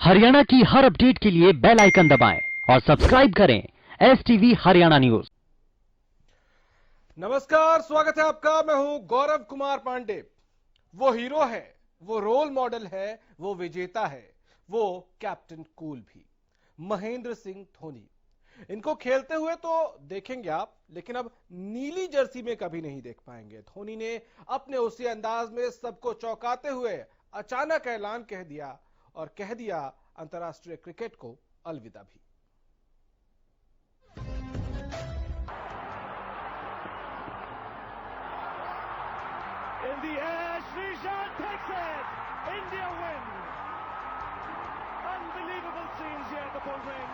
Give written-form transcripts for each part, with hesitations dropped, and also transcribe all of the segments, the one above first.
हरियाणा की हर अपडेट के लिए बेल आइकन दबाएं और सब्सक्राइब करें STV हरियाणा न्यूज। नमस्कार, स्वागत है आपका। मैं हूं गौरव कुमार पांडे। वो हीरो है, वो रोल मॉडल है, वो विजेता है, वो कैप्टन कूल भी, महेंद्र सिंह धोनी। इनको खेलते हुए तो देखेंगे आप, लेकिन अब नीली जर्सी में कभी नहीं देख पाएंगे। धोनी ने अपने उसी अंदाज में सबको चौंकाते हुए अचानक ऐलान कह दिया और कह दिया अंतर्राष्ट्रीय क्रिकेट को अलविदा भी। In the air, Srijan takes it. India win. Unbelievable scenes here at the Bull Ring.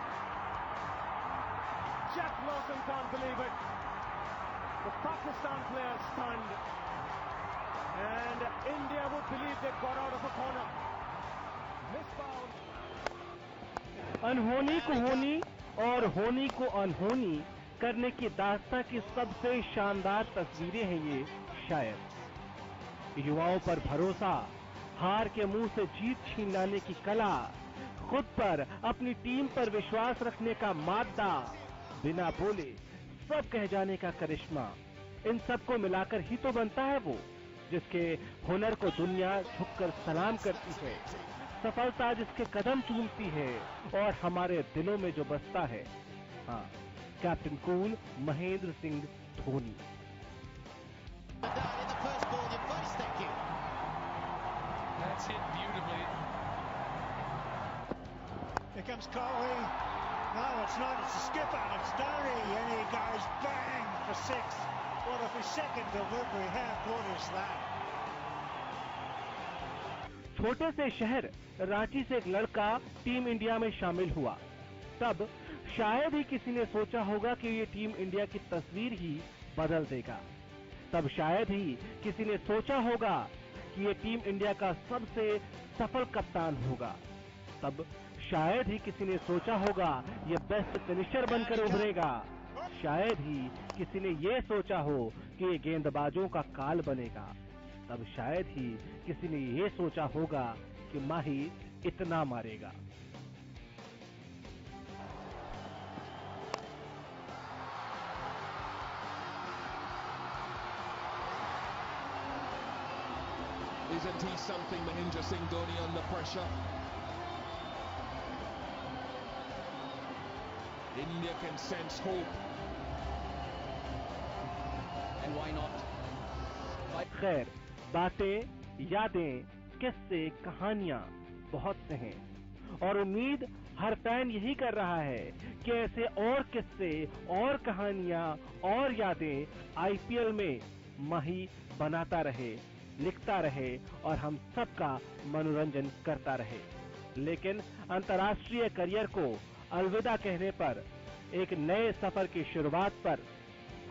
Jeff Lawson can't believe it. The Pakistan players stunned. And India would believe they got out of a corner. Misbound. अनहोनी को होनी और होनी को अनहोनी करने की दास्तां की सबसे शानदार तस्वीरें हैं ये शायद। युवाओं पर भरोसा, हार के मुंह से जीत छीन लाने की कला, खुद पर, अपनी टीम पर विश्वास रखने का मादा, बिना बोले सब कह जाने का करिश्मा, इन सबको मिलाकर ही तो बनता है वो जिसके हुनर को दुनिया झुककर सलाम करती है, सफलता जिसके कदम चूमती है और हमारे दिलों में जो बसता है। हाँ, captain cool Mahendra Singh Dhoni. That's hit beautifully. Here comes Kohli. No, it's not. It's the skipper. It's Dhoni. And he goes bang for six. What a second delivery. How good is that? छोटे से शहर रांची से एक लड़का टीम इंडिया में शामिल हुआ। तब शायद ही किसी ने सोचा होगा कि ये टीम इंडिया की तस्वीर ही बदल देगा। तब शायद ही किसी ने सोचा होगा कि ये टीम इंडिया का सबसे सफल कप्तान होगा। तब शायद ही किसी ने सोचा होगा ये बेस्ट फिनिशर बनकर उभरेगा। शायद ही किसी ने ये सोचा हो कि ये गेंदबाजों का काल बनेगा। तब शायद ही किसी ने ये सोचा होगा कि माही इतना मारेगा। Isn't he something, Mahendra Singh Dhoni, under pressure? India can sense hope. And why not? खैर, बातें, यादें, किस्से, कहानियां बहुत से हैं और उम्मीद हर फैन यही कर रहा है कि ऐसे और किस्से और कहानियां और यादें IPL में माही बनाता रहे, लिखता रहे और हम सबका मनोरंजन करता रहे। लेकिन अंतर्राष्ट्रीय करियर को अलविदा कहने पर, एक नए सफर की शुरुआत पर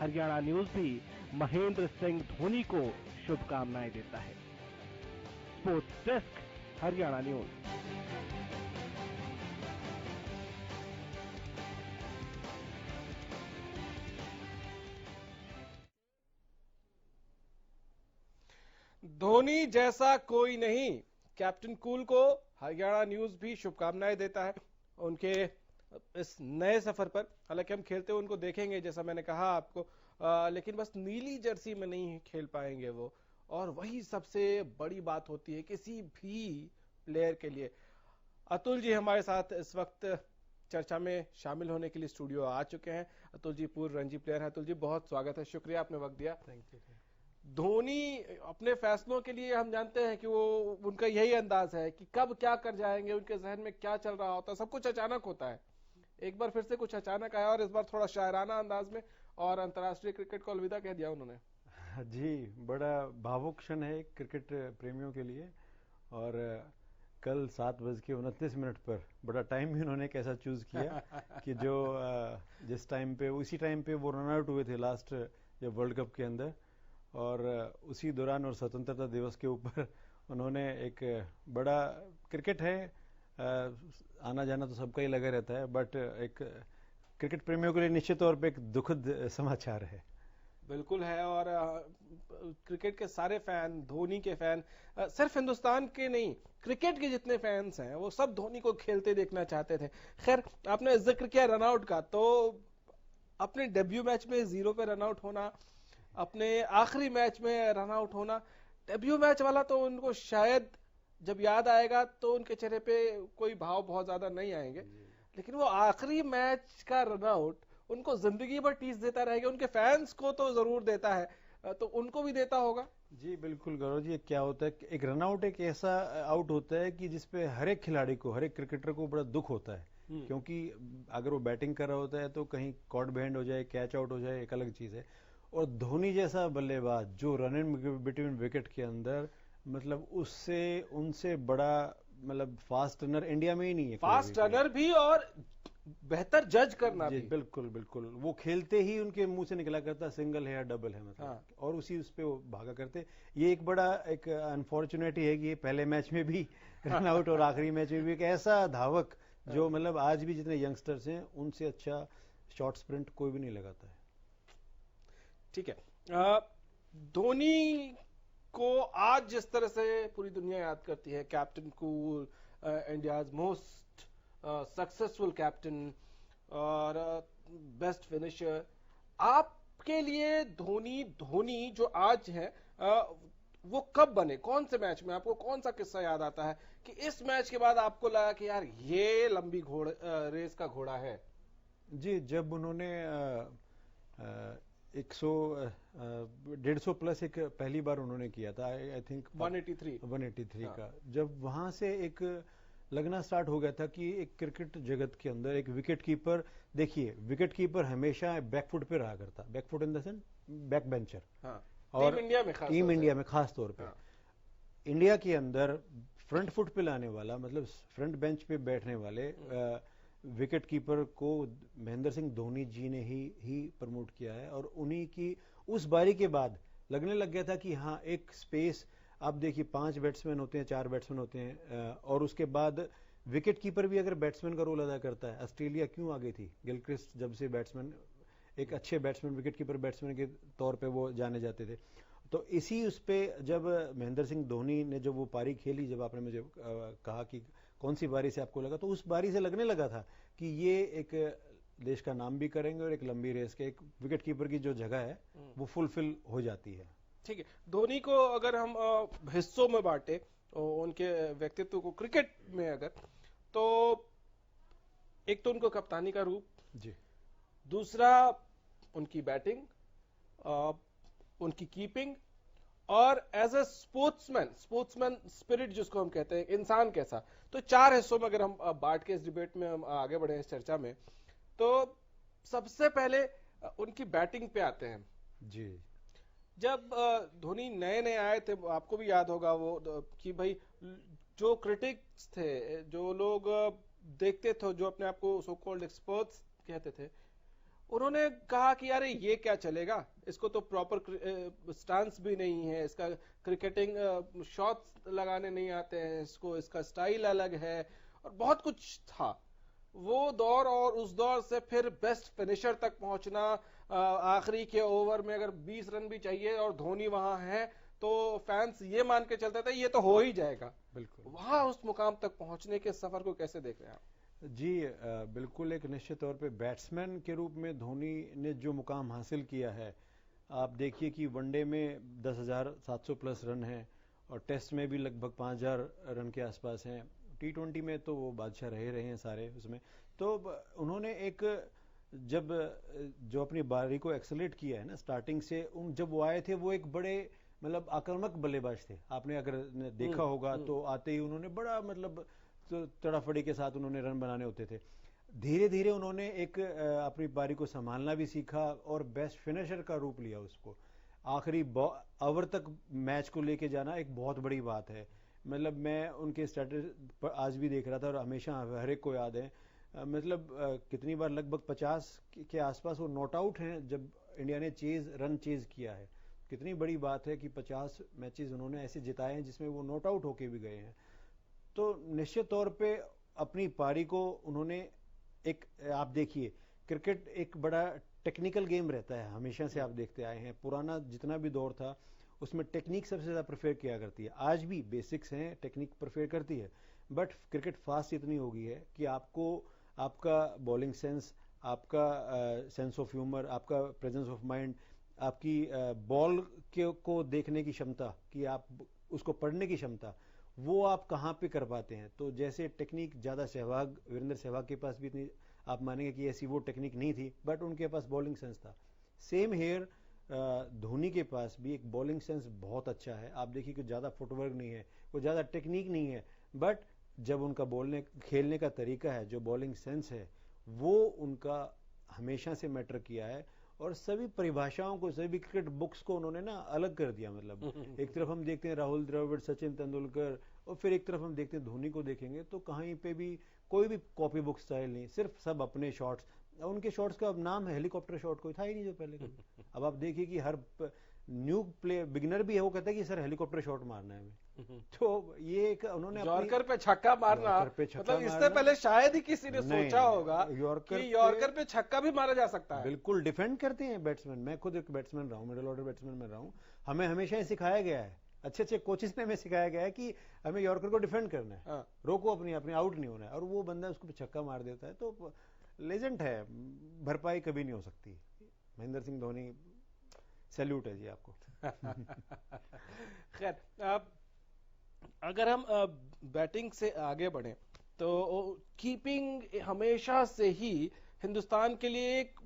हरियाणा न्यूज भी महेंद्र सिंह धोनी को शुभकामनाएं देता है। Sports desk, Haryana news. Dhoni जैसा कोई नहीं, कैप्टन कूल को हरियाणा न्यूज भी शुभकामनाएं देता है उनके इस नए सफर पर। हालांकि हम खेलते हुए उनको देखेंगे, जैसा मैंने कहा आपको, लेकिन बस नीली जर्सी में नहीं खेल पाएंगे वो, और वही सबसे बड़ी बात होती है किसी भी प्लेयर के लिए। अतुल जी हमारे साथ इस वक्त चर्चा में शामिल होने के लिए स्टूडियो आ चुके हैं। अतुल जी पूर्व रणजी प्लेयर हैं। अतुल जी बहुत स्वागत है, शुक्रिया आपने वक्त दिया। Thank you. धोनी अपने फैसलों के लिए हम जानते हैं कि वो, उनका यही अंदाज है कि कब क्या कर जाएंगे, उनके जहन में क्या चल रहा होता है, सब कुछ अचानक होता है। एक बार फिर से कुछ अचानक आया और इस बार थोड़ा शायराना अंदाज में, और अंतर्राष्ट्रीय क्रिकेट को अलविदा कह दिया उन्होंने। जी, बड़ा भावुक क्षण है क्रिकेट प्रेमियों के लिए। और कल 7:29 पर बड़ा टाइम भी उन्होंने कैसा चूज किया कि जो जिस टाइम पे, उसी टाइम पे वो रन आउट हुए थे लास्ट जब वर्ल्ड कप के अंदर, और उसी दौरान और स्वतंत्रता दिवस के ऊपर उन्होंने एक बड़ा, क्रिकेट है, आना जाना तो सबका ही लगा रहता है, बट एक क्रिकेट प्रेमियों के लिए निश्चित तौर पे एक दुखद समाचार है। बिल्कुल है। और क्रिकेट के सारे फैन, धोनी के फैन, सिर्फ हिंदुस्तान के नहीं, क्रिकेट के जितने फैंस हैं वो सब धोनी को खेलते देखना चाहते थे। खैर, आपने जिक्र किया रनआउट का, तो अपने डेब्यू मैच में 0 पे रनआउट होना, अपने आखिरी मैच में रनआउट होना, डेब्यू मैच वाला तो उनको शायद जब याद आएगा तो उनके चेहरे पे कोई भाव बहुत ज्यादा नहीं आएंगे, लेकिन वो आखिरी मैच का रनआउट उनको जिंदगी भर टीस देता रहेगा। उनके फैंस को तो जरूर देता है, तो उनको भी देता होगा। जी बिल्कुल गौरव जी, क्या होता है, एक रनआउट एक ऐसा आउट होता है कि जिसपे हर एक खिलाड़ी को, हर एक क्रिकेटर को बड़ा दुख होता है, क्योंकि अगर वो बैटिंग कर रहा होता है तो कहीं कॉर्ड बैंड हो जाए, कैच आउट हो जाए, एक अलग चीज है। और धोनी जैसा बल्लेबाज जो रन इन बिटवीन विकेट के अंदर, मतलब उससे उनसे बड़ा मतलब फास्ट रनर इंडिया में ही नहीं है। फास्ट रनर भी और बेहतर जज करना जी भी। बिल्कुल बिल्कुल, वो खेलते ही उनके मुंह से निकला करता सिंगल है या डबल है, मतलब हाँ। और उसी उस पे वो भागा करते। ये एक बड़ा एक अनफॉर्चुनेटली है कि ये पहले मैच में भी रन आउट और आखिरी मैच में भी एक ऐसा धावक जो मतलब आज भी जितने यंगस्टर्स हैं उनसे अच्छा शॉर्ट स्प्रिंट कोई भी नहीं लगाता है। ठीक है, धोनी को आज जिस तरह से पूरी दुनिया याद करती है, captain cool, India's most successful captain और बेस्ट फिनिशर, आपके लिए धोनी जो आज है, वो कब बने, कौन से मैच में? आपको कौन सा किस्सा याद आता है कि इस मैच के बाद आपको लगा कि यार ये लंबी रेस का घोड़ा है? जी, जब उन्होंने 150 प्लस एक पहली बार उन्होंने किया था, आई थिंक 183 का, जब वहां से एक लगना स्टार्ट हो गया था कि एक क्रिकेट जगत के अंदर एक विकेट कीपर, देखिए विकेट कीपर हमेशा बैकफुट पे रहा करता, back foot in the sense back bencher. हाँ, और टीम इंडिया में खास तौर पे, हाँ। इंडिया के अंदर फ्रंट फुट पे लाने वाला, मतलब फ्रंट बेंच पे बैठने वाले विकेट कीपर को महेंद्र सिंह धोनी जी ने ही प्रमोट किया है। और उन्हीं की उस बारी के बाद लगने लग गया था कि हाँ एक स्पेस, आप देखिए 5 बैट्समैन होते हैं, 4 बैट्समैन होते हैं, और उसके बाद विकेट कीपर भी अगर बैट्समैन का रोल अदा करता है। ऑस्ट्रेलिया क्यों आगे थी, गिलक्रिस्ट जब से बैट्समैन, एक अच्छे बैट्समैन, विकेट कीपर बैट्समैन के तौर पे वो जाने जाते थे। तो इसी उस पे जब महेंद्र सिंह धोनी ने जब वो पारी खेली, जब आपने मुझे कहा कि कौन सी बारी से आपको लगा, तो उस बारी से लगने लगा था कि ये एक देश का नाम भी करेंगे और एक लंबी रेस के एक विकेट कीपर की जो जगह है वो फुलफिल हो जाती है। ठीक है, धोनी को अगर हम हिस्सों में बांटे उनके व्यक्तित्व को क्रिकेट में, अगर तो एक तो उनको कप्तानी का रूप जी, दूसरा उनकी बैटिंग, उनकी कीपिंग, और एज ए स्पोर्ट्समैन स्पिरिट जिसको हम कहते हैं, इंसान कैसा। तो 4 हिस्सों में अगर हम बांट के इस डिबेट में हम आगे बढ़े इस चर्चा में, तो सबसे पहले उनकी बैटिंग पे आते हैं। जी, जब धोनी नए नए आए थे, आपको भी याद होगा वो कि भाई जो क्रिटिक्स थे, जो लोग देखते थे, जो अपने आप को सो कॉल्ड एक्सपर्ट्स कहते थे, उन्होंने कहा कि यार ये क्या चलेगा, इसको तो प्रॉपर स्टांस भी नहीं है, इसका क्रिकेटिंग शॉट्स लगाने नहीं आते हैं इसको, इसका स्टाइल अलग है, और बहुत कुछ था वो दौर। और उस दौर से फिर बेस्ट फिनिशर तक पहुंचना, आखिरी के ओवर में अगर 20 रन भी चाहिए और धोनी वहां है तो फैंस ये मान के चलते थे ये तो हो ही जाएगा। बिल्कुल, वहां उस मुकाम तक पहुंचने के सफर को कैसे देख रहे हैं आप? जी बिल्कुल, एक निश्चित तौर पे बैट्समैन के रूप में धोनी ने जो मुकाम हासिल किया है, आप देखिए कि वनडे में 10,700 प्लस रन है और टेस्ट में भी लगभग 5,000 रन के आसपास हैं, T20 में तो वो बादशाह रहे हैं सारे उसमें। तो उन्होंने एक जब जो अपनी बारी को एक्सेलेरेट किया है ना स्टार्टिंग से, जब वो आए थे वो एक बड़े मतलब आक्रामक बल्लेबाज थे। आपने अगर देखा होगा तो आते ही उन्होंने बड़ा मतलब तो तड़ाफड़ी के साथ उन्होंने रन बनाने होते थे। धीरे धीरे उन्होंने एक अपनी पारी को संभालना भी सीखा और बेस्ट फिनिशर का रूप लिया उसको। आखिरी ओवर तक मैच को लेके जाना एक बहुत बड़ी बात है। मतलब मैं उनके स्टेटस आज भी देख रहा था और हमेशा हर एक को याद है, मतलब कितनी बार लगभग 50 के आसपास वो नॉट आउट हैं जब इंडिया ने रन चेज किया है। कितनी बड़ी बात है कि 50 मैचेस उन्होंने ऐसे जिताए हैं जिसमें वो नॉट आउट होके भी गए हैं। तो निश्चित तौर पे अपनी पारी को उन्होंने एक, आप देखिए क्रिकेट एक बड़ा टेक्निकल गेम रहता है, हमेशा से आप देखते आए हैं, पुराना जितना भी दौर था उसमें टेक्निक सबसे ज़्यादा प्रेफर किया करती है। आज भी बेसिक्स हैं, टेक्निक प्रेफर करती है, बट क्रिकेट फास्ट इतनी हो गई है कि आपको आपका बॉलिंग सेंस, आपका सेंस ऑफ ह्यूमर, आपका प्रेजेंस ऑफ माइंड, आपकी बॉल को देखने की क्षमता, कि आप उसको पढ़ने की क्षमता, वो आप कहाँ पे कर पाते हैं। तो जैसे टेक्निक ज़्यादा सहवाग, वीरेंद्र सहवाग के पास भी इतनी आप मानेंगे कि ऐसी वो टेक्निक नहीं थी, बट उनके पास बॉलिंग सेंस था। सेम हेयर धोनी के पास भी एक बॉलिंग सेंस बहुत अच्छा है। आप देखिए कि ज़्यादा फुटवर्क नहीं है, कोई ज़्यादा टेक्निक नहीं है, बट जब उनका बोलने खेलने का तरीका है, जो बॉलिंग सेंस है, वो उनका हमेशा से मैटर किया है। और सभी परिभाषाओं को, सभी क्रिकेट बुक्स को उन्होंने ना अलग कर दिया। मतलब एक तरफ हम देखते हैं राहुल द्रविड़, सचिन तेंदुलकर, और फिर एक तरफ हम देखते हैं धोनी को देखेंगे तो कहीं पे भी कोई भी कॉपी बुक स्टाइल नहीं, सिर्फ सब अपने शॉट्स। उनके शॉट्स का अब नाम है हेलीकॉप्टर शॉट, कोई था ही नहीं जो पहले कभी। अब आप देखिए कि हर न्यू प्ले बिगिनर भी है, वो कहता है कि सर हेलीकॉप्टर शॉट मारना है हमें। तो ये एक उन्होंने यॉर्कर पे छक्का मारना, मतलब इससे पहले शायद ही किसी ने सोचा होगा कि यॉर्कर पे छक्का भी मारा जा सकता है। बिल्कुल डिफेंड करते हैं बैट्समैन। मैं खुद एक बैट्समैन रहा हूँ, मिडिल ऑर्डर बैट्समैन में रहा हूँ। हमें हमेशा ये सिखाया गया है, अच्छे अच्छे कोचेस ने हमें सिखाया गया है कि हमें यॉर्कर को डिफेंड करना है, रोको अपनी अपनी, आउट नहीं होना है। और वो बंदा उसको छक्का मार देता है, तो लेजेंड है, भरपाई कभी नहीं हो सकती। महेंद्र सिंह धोनी, सैल्यूट है जी आपको। खैर, अगर हम बैटिंग से आगे बढ़े तो कीपिंग हमेशा से ही हिंदुस्तान के लिए एक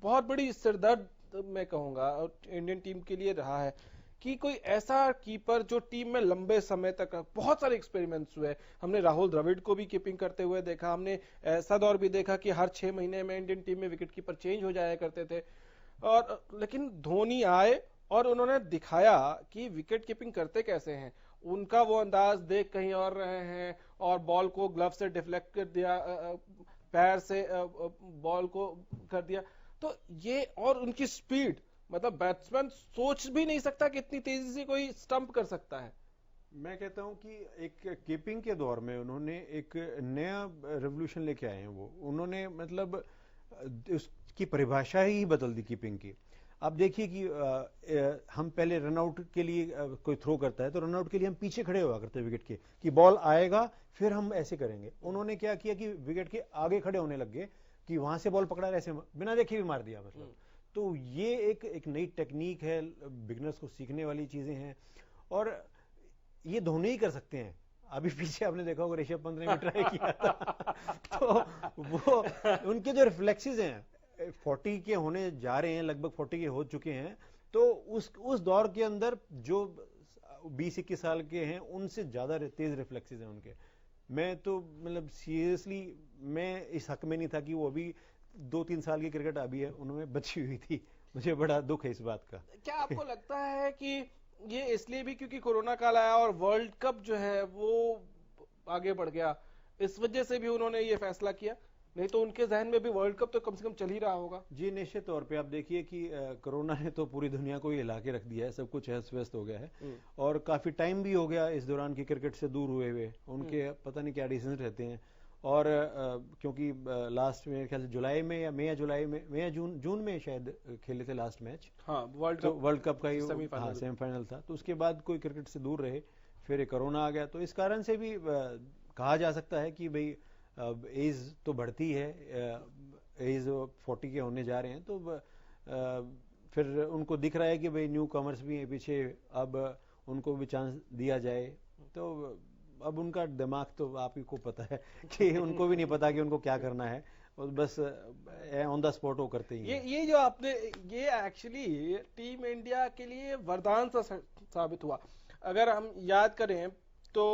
बहुत बड़ी सिरदर्द मैं कहूंगा इंडियन टीम के लिए रहा है कि कोई ऐसा कीपर जो टीम में लंबे समय तक, बहुत सारे एक्सपेरिमेंट्स हुए। हमने राहुल द्रविड़ को भी कीपिंग करते हुए देखा, हमने ऐसा दौर भी देखा कि हर 6 महीने में इंडियन टीम में विकेट कीपर चेंज हो जाया करते थे। और लेकिन धोनी आए और उन्होंने दिखाया कि विकेट कीपिंग करते कैसे हैं। उनका वो अंदाज देख कहीं और रहे हैं और बॉल को ग्लव से डिफ्लेक्ट कर दिया, पैर से बॉल को कर दिया। तो ये, और उनकी स्पीड, मतलब बैट्समैन सोच भी नहीं सकता कि इतनी तेजी से कोई स्टंप कर सकता है। मैं कहता हूं कि एक कीपिंग के दौर में उन्होंने एक नया रेवोल्यूशन लेके आए हैं। वो उन्होंने मतलब उसकी परिभाषा ही बदल दी कीपिंग की। आप देखिए कि हम पहले रनआउट के लिए कोई थ्रो करता है तो रनआउट के लिए हम पीछे खड़े हुआ करते हैं विकेट के, कि बॉल आएगा फिर हम ऐसे करेंगे। उन्होंने क्या किया कि विकेट के आगे खड़े होने लग गए कि वहां से बॉल पकड़ा, ऐसे बिना देखे भी मार दिया। मतलब तो ये एक नई टेक्निक है, बिगनर्स को सीखने वाली चीजें हैं, और ये धोनी ही कर सकते हैं। अभी पीछे आपने देखा होगा ऋषभ पंत ने भी ट्राई किया था। तो वो उनके जो रिफ्लेक्सेस हैं 40 के होने जा रहे हैं, लगभग 40 के हो चुके हैं, तो उस दौर के अंदर जो 20-21 साल के हैं उनसे ज्यादा तेज रिफ्लेक्सेस हैं उनके। मैं तो मतलब सीरियसली मैं इस हक में नहीं था कि वो अभी 2-3 साल की क्रिकेट अभी है उनमें बची हुई थी। मुझे बड़ा दुख है इस बात का। क्या आपको लगता है कि ये इसलिए भी क्योंकि कोरोना काल आया और वर्ल्ड कप जो है वो आगे बढ़ गया, इस वजह से भी उन्होंने ये फैसला किया? नहीं तो उनके जहन में भी वर्ल्ड कप तो कम से कम चल ही रहा होगा। जी निश्चित तौर पे आप देखिए कि कोरोना ने तो पूरी दुनिया को ही हिला के रख दिया है, सब कुछ अस्त व्यस्त हो गया है। और काफी टाइम भी हो गया इस दौरान की क्रिकेट से दूर हुए हुए। उनके पता नहीं क्या रीजन रहते हैं। और क्योंकि लास्ट में ख्याल से जुलाई में या मई या जून में शायद खेले थे लास्ट मैच। हाँ, वर्ल्ड कप का ही सेमीफाइनल था। तो उसके बाद कोई क्रिकेट से दूर रहे, फिर कोरोना आ गया। तो इस कारण से भी कहा जा सकता है कि भाई एज तो बढ़ती है, एज 40 के होने जा रहे हैं, तो फिर उनको दिख रहा है कि भाई न्यू कमर्स भी हैं पीछे, अब उनको भी चांस दिया जाए। तो अब उनका दिमाग तो आप ही को पता है कि उनको भी नहीं पता कि उनको क्या करना है, और बस ऑन द स्पॉट वो करते ही हैं। ये जो आपने, ये एक्चुअली टीम इंडिया के लिए वरदान सा साबित हुआ। अगर हम याद करें तो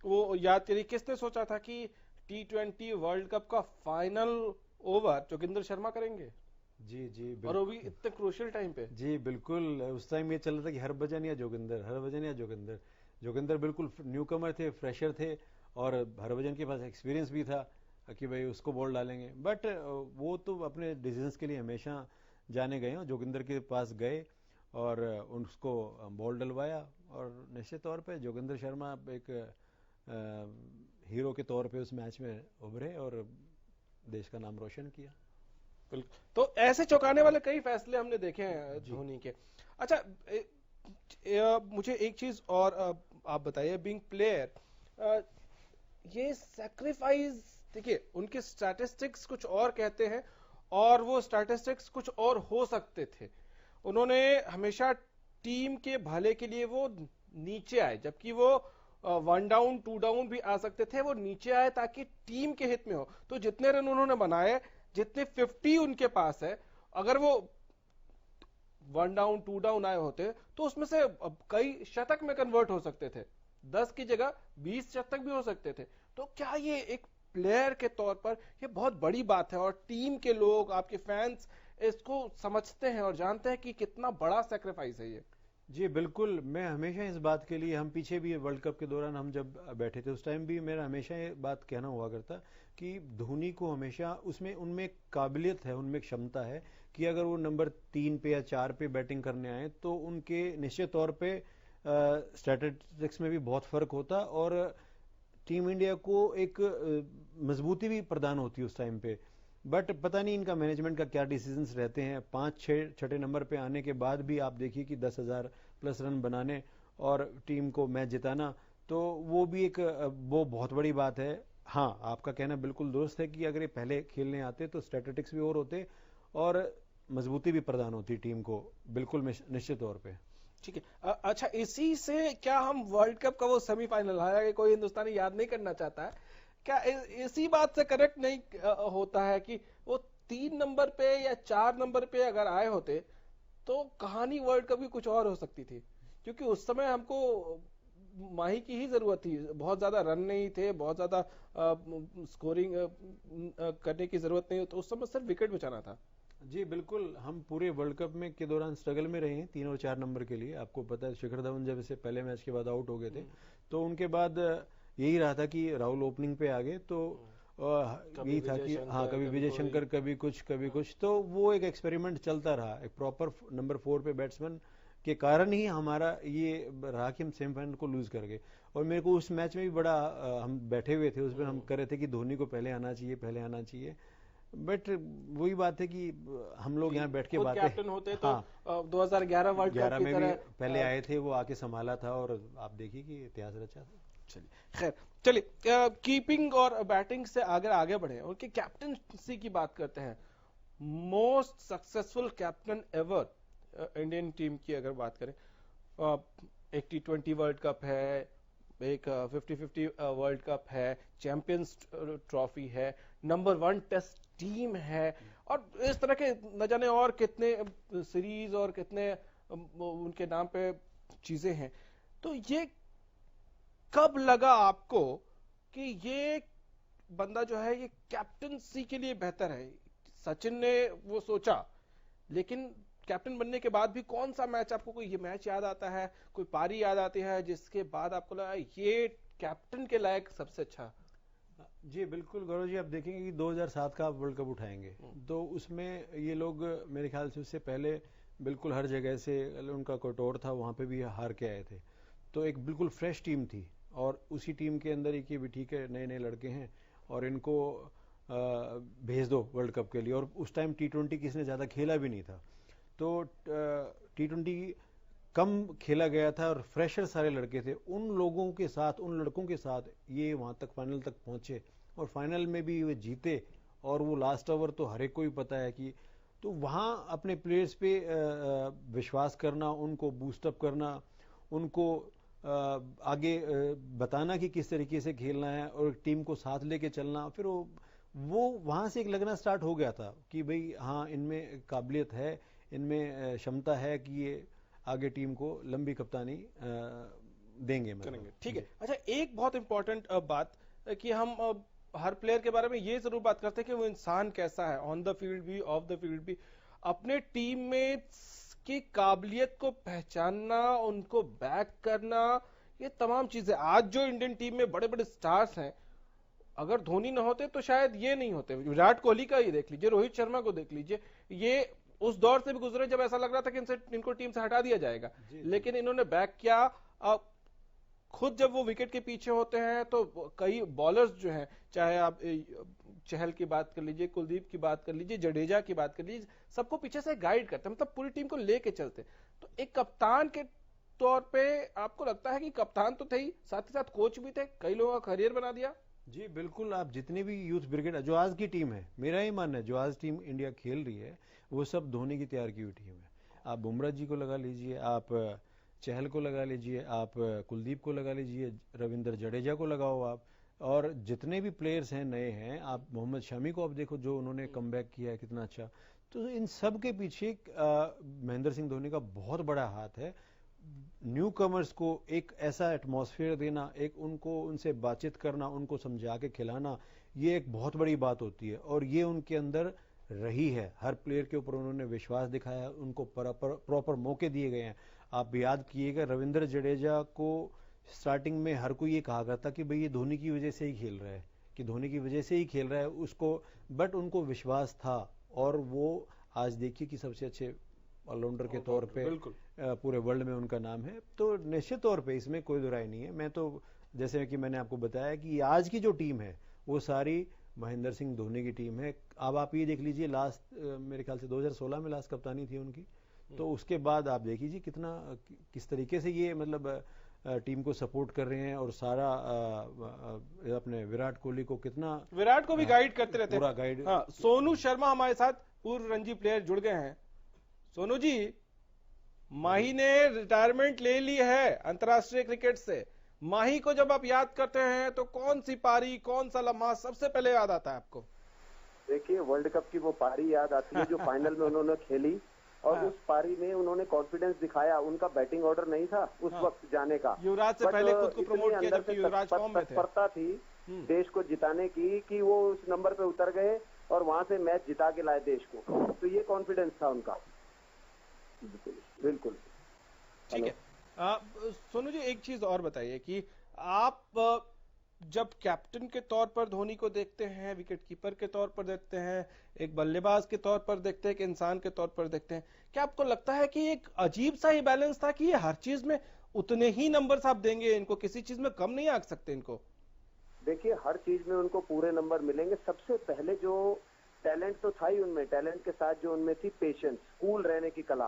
वो याद करिए किसने सोचा था कि T20 वर्ल्ड कप का फाइनल ओवर जोगिंदर शर्मा करेंगे। जी जी, और वो भी इतने क्रूशियल टाइम पे। जी बिल्कुल, उस टाइम ये चल रहा था कि हरभजन या जोगिंदर। जोगिंदर बिल्कुल न्यू कमर थे, फ्रेशर थे, और हरभजन के पास एक्सपीरियंस भी था कि भाई उसको बॉल डालेंगे। बट वो तो अपने डिसीजंस के लिए हमेशा जाने गए हैं। जोगिंदर के पास गए और उसको बॉल डलवाया, और निश्चित तौर पे जोगिंदर शर्मा एक हीरो के तौर पे उस मैच में उभरे और देश का नाम रोशन किया। बिल्कुल। तो ऐसे चौंकाने वाले कई फैसले हमने देखे हैं धोनी के। अच्छा, मुझे एक चीज और आप बताइए, बीइंग प्लेयर, ये सैक्रिफाइस, देखिए उनके स्टैटिस्टिक्स कुछ और कहते हैं और वो स्टैटिस्टिक्स कुछ और हो सकते थे। उन्होंने हमेशा टीम के भले के लिए वो नीचे आए, जबकि वो 1 डाउन 2 डाउन भी आ सकते थे, वो नीचे आए ताकि टीम के हित में हो। तो जितने रन उन्होंने बनाए, जितने 50 उनके पास है, अगर वो 1 डाउन 2 डाउन आए होते तो उसमें से कई शतक में कन्वर्ट हो सकते थे, 10 की जगह 20 शतक भी हो सकते थे। तो क्या ये एक प्लेयर के तौर पर ये बहुत बड़ी बात है, और टीम के लोग, आपके फैंस इसको समझते हैं और जानते हैं कि कितना बड़ा सैक्रिफाइस है ये? जी बिल्कुल, मैं हमेशा इस बात के लिए, हम पीछे भी वर्ल्ड कप के दौरान हम जब बैठे थे उस टाइम भी मेरा हमेशा ये बात कहना हुआ करता कि धोनी को हमेशा उसमें, उनमें काबिलियत है, उनमें क्षमता है कि अगर वो नंबर 3 पे या 4 पे बैटिंग करने आए तो उनके निश्चित तौर पे स्टैटिस्टिक्स में भी बहुत फर्क होता और टीम इंडिया को एक मजबूती भी प्रदान होती उस टाइम पे। बट पता नहीं इनका मैनेजमेंट का क्या डिसीजंस रहते हैं, 5-6 छठे नंबर पे आने के बाद भी आप देखिए कि 10,000 प्लस रन बनाने और टीम को मैच जिताना, तो वो भी एक वो बहुत बड़ी बात है। हाँ, आपका कहना बिल्कुल दुरुस्त है कि अगर ये पहले खेलने आते तो स्टैटिस्टिक्स भी और होते और मजबूती भी प्रदान होती टीम को, बिल्कुल निश्चित तौर पे। ठीक है। अच्छा, इसी से क्या हम वर्ल्ड कप का वो सेमीफाइनल, हालांकि कोई हिंदुस्तानी याद नहीं करना चाहता है, क्या इसी बात से कनेक्ट नहीं होता है कि वो 3 नंबर पे या 4 नंबर पे अगर आए होते तो कहानी वर्ल्ड कप की कुछ और हो सकती थी? क्योंकि उस समय हमको माही की ही जरूरत थी, बहुत ज्यादा रन नहीं थे, बहुत ज्यादा स्कोरिंग करने की जरूरत नहीं, तो उस समय सिर्फ विकेट बचाना था। जी बिल्कुल, हम पूरे वर्ल्ड कप में के दौरान स्ट्रगल में रहे हैं 3 और 4 नंबर के लिए। आपको पता है शिखर धवन जब से पहले मैच के बाद आउट हो गए थे तो उनके बाद यही रहा था कि राहुल ओपनिंग पे आ गए, तो यही था कि हाँ, कभी विजय शंकर, कभी कुछ, तो वो एक एक्सपेरिमेंट चलता रहा। एक प्रॉपर नंबर 4 पे बैट्समैन के कारण ही हमारा ये रहा कि हम सेमीफाइनल को लूज कर गए। और मेरे को उस मैच में भी बड़ा हम बैठे हुए थे उसमें, हम कर रहे थे कि धोनी को पहले आना चाहिए, बट वही बात है कि हम लोग यहाँ बैठ के बातें, कैप्टन होते तो 2011 वर्ल्ड कप की में तरह भी पहले आए थे, वो आके संभाला था और आप देखिए कि इतिहास रचा था। चलिए कीपिंग और बैटिंग से आगे बढ़े, उनके कैप्टनसी की बात करते हैं। Most successful captain ever Indian team की अगर बात करें, एक T20 वर्ल्ड कप है, एक 50-50 वर्ल्ड कप है, चैंपियंस ट्रॉफी है, नंबर 1 टेस्ट टीम है, और इस तरह के न जाने और कितने सीरीज और कितने उनके नाम पे चीजें हैं। तो ये कब लगा आपको कि ये बंदा जो है ये कैप्टनसी के लिए बेहतर है? सचिन ने वो सोचा, लेकिन कैप्टन बनने के बाद भी कौन सा मैच आपको, कोई ये मैच याद आता है, कोई पारी याद आती है जिसके बाद आपको लगा ये कैप्टन के लायक सबसे अच्छा? जी बिल्कुल गौरव जी, आप देखेंगे कि 2007 का आप वर्ल्ड कप उठाएंगे तो उसमें ये लोग मेरे ख्याल से उससे पहले बिल्कुल हर जगह से उनका कोटोर था, वहां पे भी हार के आए थे। तो एक बिल्कुल फ्रेश टीम थी और उसी टीम के अंदर एक ये भी ठीक है, नए नए लड़के हैं और इनको भेज दो वर्ल्ड कप के लिए। और उस टाइम T20 किसने ज्यादा खेला भी नहीं था, तो T20 कम खेला गया था और फ्रेशर सारे लड़के थे। उन लोगों के साथ, उन लड़कों के साथ ये वहां तक फाइनल तक पहुंचे और फाइनल में भी वे जीते। और वो लास्ट ओवर तो हर एक को ही पता है कि, तो वहां अपने प्लेयर्स पे विश्वास करना, उनको बूस्टअप करना, उनको आगे बताना कि किस तरीके से खेलना है और टीम को साथ लेके चलना, फिर वो वहां से एक लगना स्टार्ट हो गया था कि भाई हाँ, इनमें काबिलियत है, इनमें क्षमता है कि ये आगे टीम को लंबी कप्तानी देंगे, करेंगे। ठीक है। अच्छा, एक बहुत इंपॉर्टेंट बात कि हम हर प्लेयर के बारे में ये जरूर बात करते हैं कि वो इंसान कैसा है, ऑन द फील्ड भी, ऑफ द फील्ड भी। अपने टीममेट्स की काबिलियत को पहचानना, उनको बैक करना, ये तमाम चीजें, आज जो इंडियन टीम में बड़े बड़े स्टार्स हैं, अगर धोनी ना होते तो शायद ये नहीं होते। विराट कोहली का ही देख लीजिए, रोहित शर्मा को देख लीजिए, ये उस दौर से भी गुजरे जब ऐसा लग रहा था कि इनको टीम से हटा दिया जाएगा, लेकिन इन्होंने बैक किया। खुद जब वो विकेट के पीछे होते हैं तो कई बॉलर्स जो हैं, चाहे आप चहल की बात कर लीजिए, कुलदीप की बात कर लीजिए, जडेजा की बात कर लीजिए, सबको पीछे से गाइड करते हैं, मतलब पूरी टीम को लेके चलते हैं। तो एक कप्तान के तौर पे आपको लगता है कि कप्तान तो थे ही, साथ ही साथ कोच भी थे, कई लोगों का करियर बना दिया? जी बिल्कुल। आप जितनी भी यूथ ब्रिगेड जो आज की टीम है, मेरा ही मानना है जो आज टीम इंडिया खेल रही है वो सब धोनी की तैयार की हुई टीम है। आप बुमराह जी को लगा लीजिए, आप चहल को लगा लीजिए, आप कुलदीप को लगा लीजिए, रविंद्र जडेजा को लगाओ आप, और जितने भी प्लेयर्स हैं नए हैं, आप मोहम्मद शमी को आप देखो जो उन्होंने कमबैक किया है कितना अच्छा। तो इन सब के पीछे महेंद्र सिंह धोनी का बहुत बड़ा हाथ है। न्यू कमर्स को एक ऐसा एटमॉस्फेयर देना, एक उनको उनसे बातचीत करना, उनको समझा के खिलाना, ये एक बहुत बड़ी बात होती है और ये उनके अंदर रही है। हर प्लेयर के ऊपर उन्होंने विश्वास दिखाया, उनको प्रॉपर मौके दिए गए हैं। आप याद किएगा रविंद्र जडेजा को स्टार्टिंग में हर कोई ये कहा करता कि भाई ये धोनी की वजह से ही खेल रहा है, कि धोनी की वजह से ही खेल रहा है उसको, बट उनको विश्वास था और वो आज देखिए कि सबसे अच्छे ऑलराउंडर के तौर पे पूरे वर्ल्ड में उनका नाम है। तो निश्चित तौर पे इसमें कोई दुराई नहीं है। मैं तो जैसे कि मैंने आपको बताया कि आज की जो टीम है वो सारी महेंद्र सिंह धोनी की टीम है। अब आप ये देख लीजिए लास्ट मेरे ख्याल से 2016 में लास्ट कप्तानी थी उनकी, तो उसके बाद आप देख लीजिए किस तरीके से ये मतलब टीम को सपोर्ट कर रहे हैं और सारा अपने विराट कोहली को कितना, विराट को भी गाइड करते रहते हैं, पूरा गाइड। हाँ, सोनू शर्मा हमारे साथ पूर्व रणजी प्लेयर जुड़ गए हैं। सोनू जी, माही ने रिटायरमेंट ले ली है अंतर्राष्ट्रीय क्रिकेट से। माही को जब आप याद करते हैं तो कौन सी पारी, कौन सा लम्हा सबसे पहले याद आता है आपको? देखिए, वर्ल्ड कप की वो पारी याद आती है जो फाइनल में उन्होंने खेली, और हाँ। उस पारी में उन्होंने कॉन्फिडेंस दिखाया। उनका बैटिंग ऑर्डर नहीं था उस वक्त जाने का, युवराज से पहले खुद को प्रमोट किया अंदर जबकि से युवराज फॉर्म में थे। तत्परता थी देश को जिताने की कि वो उस नंबर पे उतर गए और वहां से मैच जिता के लाए देश को। तो ये कॉन्फिडेंस था उनका। बिल्कुल ठीक है। सोनू जी, एक चीज और बताइए कि आप जब कैप्टन के तौर पर धोनी को देखते हैं, विकेट कीपर के तौर पर देखते हैं, एक बल्लेबाज के तौर पर देखते हैं, एक इंसान के तौर पर देखते हैं, क्या आपको लगता है कि एक अजीब सा ही बैलेंस था कि ये हर चीज में उतने ही नंबर्स आप देंगे इनको, किसी चीज में कम नहीं आंक सकते इनको? देखिए, हर चीज में उनको पूरे नंबर मिलेंगे। सबसे पहले जो टैलेंट तो था ही उनमें, टैलेंट के साथ जो उनमें थी पेशेंस, कूल रहने की कला।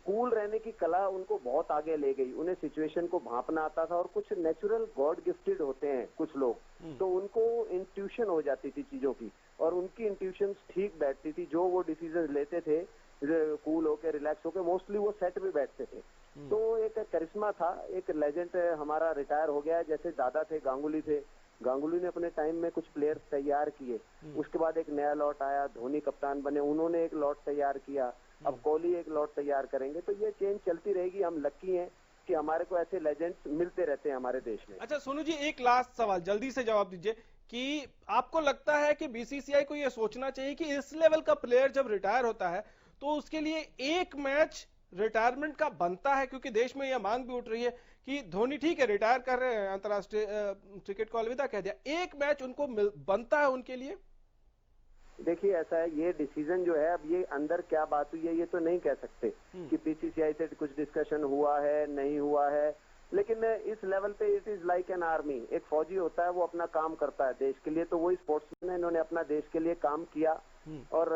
कूल रहने की कला उनको बहुत आगे ले गई। उन्हें सिचुएशन को भांपना आता था, और कुछ नेचुरल गॉड गिफ्टेड होते हैं कुछ लोग, तो उनको इंट्यूशन हो जाती थी चीजों की, और उनकी इंट्यूशन ठीक बैठती थी। जो वो डिसीजन लेते थे कूल होके, रिलैक्स होके, मोस्टली वो सेट भी बैठते थे। तो एक करिश्मा था। एक लेजेंड हमारा रिटायर हो गया है, जैसे दादा थे, गांगुली थे। गांगुली ने अपने टाइम में कुछ प्लेयर्स तैयार किए, उसके बाद एक नया लॉट आया, धोनी कप्तान बने, उन्होंने एक लॉट तैयार किया, अब कोहली एक लॉट तैयार करेंगे। तो ये चेंज चलती रहेगी। हम लकी हैं कि हमारे को ऐसे लेजेंड्स मिलते रहते हैं हमारे देश में। अच्छा सोनू जी, एक लास्ट सवाल जल्दी से जवाब दीजिए कि आपको लगता है कि बीसीसीआई को यह सोचना चाहिए कि इस लेवल का प्लेयर जब रिटायर होता है तो उसके लिए एक मैच रिटायरमेंट का बनता है, क्योंकि देश में यह मांग भी उठ रही है कि धोनी ठीक है रिटायर कर रहे हैं, अंतर्राष्ट्रीय क्रिकेट को अलविदा कह दिया, एक मैच उनको बनता है उनके लिए? देखिए, ऐसा है, ये डिसीजन जो है, अब ये अंदर क्या बात हुई है ये तो नहीं कह सकते कि बीसीसीआई से कुछ डिस्कशन हुआ है नहीं हुआ है, लेकिन इस लेवल पे it is like an army. एक फौजी होता है, वो अपना काम करता है देश के लिए, तो वही स्पोर्ट्समैन है, इन्होंने अपना देश के लिए काम किया और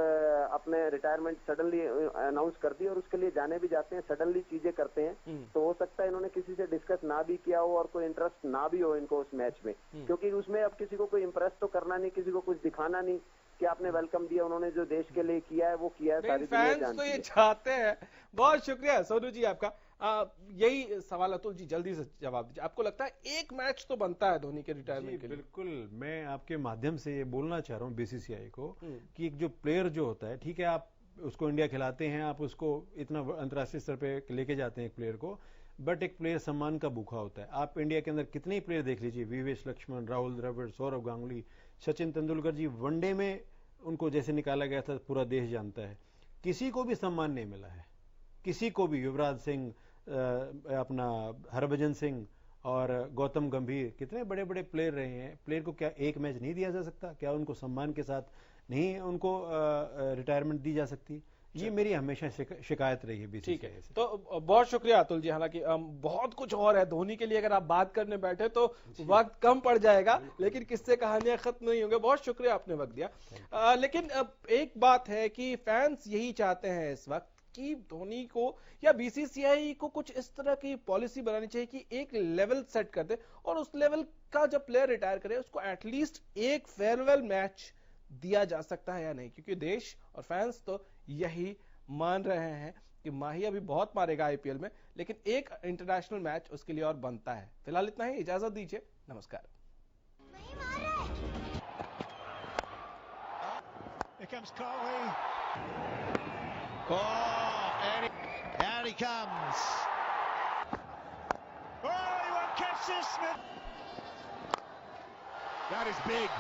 अपने रिटायरमेंट सडनली अनाउंस कर दी, और उसके लिए जाने भी जाते हैं, सडनली चीजें करते हैं। तो हो सकता है इन्होंने किसी से डिस्कस ना भी किया हो और कोई इंटरेस्ट ना भी हो इनको उस मैच में, क्योंकि उसमें अब किसी को कोई इंप्रेस तो करना नहीं, किसी को कुछ दिखाना नहीं कि आपने वेलकम दिया, उन्होंने जो देश के लिए किया है वो किया है, सारी दुनिया जानती है। तो ये चाहते हैं। बहुत शुक्रिया सोनू जी आपका। यही सवाल अतुल जी जल्दी से जवाब दीजिए, आपको लगता है एक मैच तो बनता है धोनी के रिटायरमेंट के लिए? बिल्कुल, मैं आपके माध्यम से ये बोलना चाह रहा हूँ बीसीसीआई को कि एक जो प्लेयर जो होता है, ठीक है आप उसको इंडिया खिलाते हैं, आप उसको इतना अंतर्राष्ट्रीय स्तर पे लेके जाते हैं एक प्लेयर को, बट एक प्लेयर सम्मान का भूखा होता है। आप इंडिया के अंदर कितने ही प्लेयर देख लीजिए, वीवेश लक्ष्मण, राहुल द्रविड़, सौरव गांगुली, सचिन तेंदुलकर जी, वनडे में उनको जैसे निकाला गया था पूरा देश जानता है, किसी को भी सम्मान नहीं मिला है, किसी को भी। युवराज सिंह, अपना हरभजन सिंह और गौतम गंभीर, कितने बड़े बड़े प्लेयर रहे हैं। प्लेयर को क्या एक मैच नहीं दिया जा सकता? क्या उनको सम्मान के साथ नहीं उनको रिटायरमेंट दी जा सकती? ये मेरी हमेशा शिकायत रही है बीसीसीआई ठीक है, से। तो बहुत शुक्रिया अतुल जी। हालांकि बहुत कुछ और है धोनी के लिए, अगर आप बात करने बैठे तो वक्त कम पड़ जाएगा, लेकिन किस्से कहानियां खत्म नहीं होंगे। बहुत शुक्रिया, आपने वक्त दिया। लेकिन एक बात है कि फैंस यही चाहते हैं इस वक्त कि धोनी को या बीसीसीआई को कुछ इस तरह की पॉलिसी बनानी चाहिए कि एक लेवल सेट कर दे, और उस लेवल का जब प्लेयर रिटायर करे उसको एटलीस्ट एक फेयरवेल मैच दिया जा सकता है या नहीं, क्योंकि देश और फैंस तो यही मान रहे हैं कि माही अभी बहुत मारेगा आईपीएल में, लेकिन एक इंटरनेशनल मैच उसके लिए और बनता है। फिलहाल इतना ही, इजाजत दीजिए, नमस्कार। Here comes Kohli. Oh, and out he comes. Oh, he won't catch this, Smith. That is big.